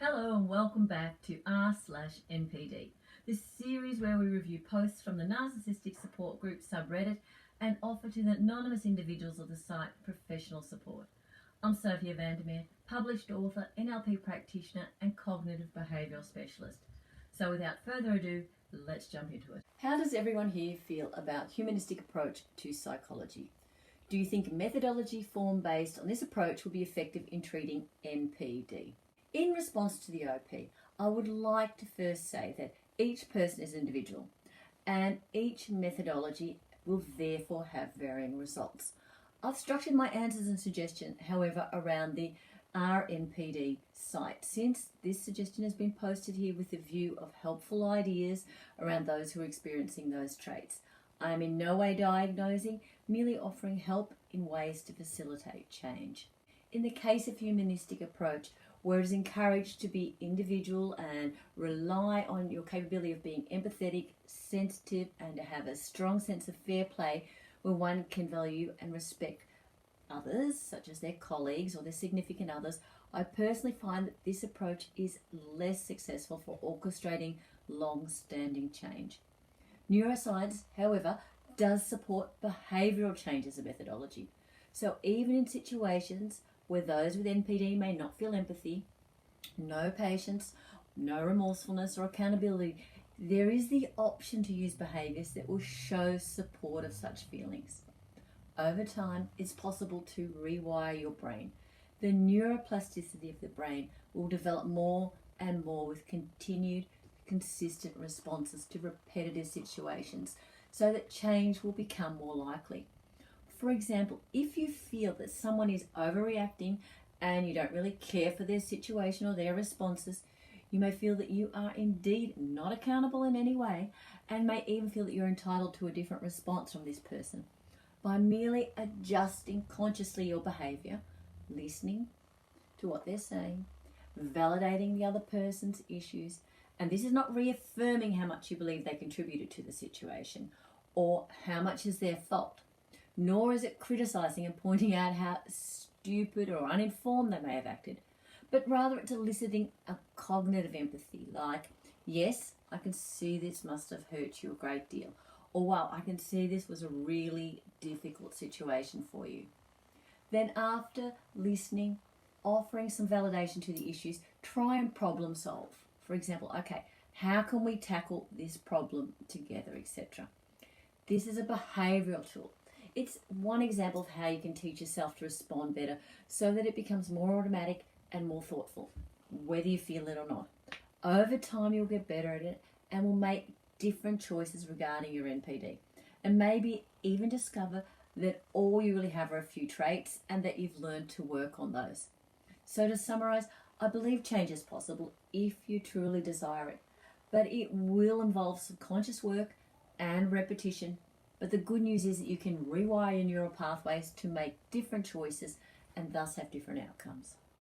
Hello and welcome back to r/NPD, this series where we review posts from the Narcissistic Support Group subreddit and offer to the anonymous individuals of the site professional support. I'm Sophia Vandermeer, published author, NLP practitioner and cognitive behavioural specialist. So without further ado, let's jump into it. How does everyone here feel about humanistic approach to psychology? Do you think a methodology form based on this approach will be effective in treating NPD? In response to the OP, I would like to first say that each person is an individual and each methodology will therefore have varying results. I've structured my answers and suggestions, however, around the RNPD site, since this suggestion has been posted here with the view of helpful ideas around those who are experiencing those traits. I am in no way diagnosing, merely offering help in ways to facilitate change. In the case of humanistic approach, where it is encouraged to be individual and rely on your capability of being empathetic, sensitive, and to have a strong sense of fair play, where one can value and respect others, such as their colleagues or their significant others, I personally find that this approach is less successful for orchestrating long-standing change. Neuroscience, however, does support behavioural change as a methodology. So even in situations where those with NPD may not feel empathy, no patience, no remorsefulness or accountability, there is the option to use behaviours that will show support of such feelings. Over time, it's possible to rewire your brain. The neuroplasticity of the brain will develop more and more with continued, consistent responses to repetitive situations, so that change will become more likely. For example, if you feel that someone is overreacting and you don't really care for their situation or their responses, you may feel that you are indeed not accountable in any way and may even feel that you're entitled to a different response from this person. By merely adjusting consciously your behaviour, listening to what they're saying, validating the other person's issues, and this is not reaffirming how much you believe they contributed to the situation or how much is their fault, nor is it criticising and pointing out how stupid or uninformed they may have acted, but rather it's eliciting a cognitive empathy like, yes, I can see this must have hurt you a great deal, or wow, I can see this was a really difficult situation for you. Then after listening, offering some validation to the issues, try and problem solve. For example, okay, how can we tackle this problem together, etc. This is a behavioural tool. It's one example of how you can teach yourself to respond better so that it becomes more automatic and more thoughtful, whether you feel it or not. Over time, you'll get better at it and will make different choices regarding your NPD, and maybe even discover that all you really have are a few traits and that you've learned to work on those. So to summarise, I believe change is possible if you truly desire it, but it will involve subconscious work and repetition. But the good news is that you can rewire your neural pathways to make different choices and thus have different outcomes.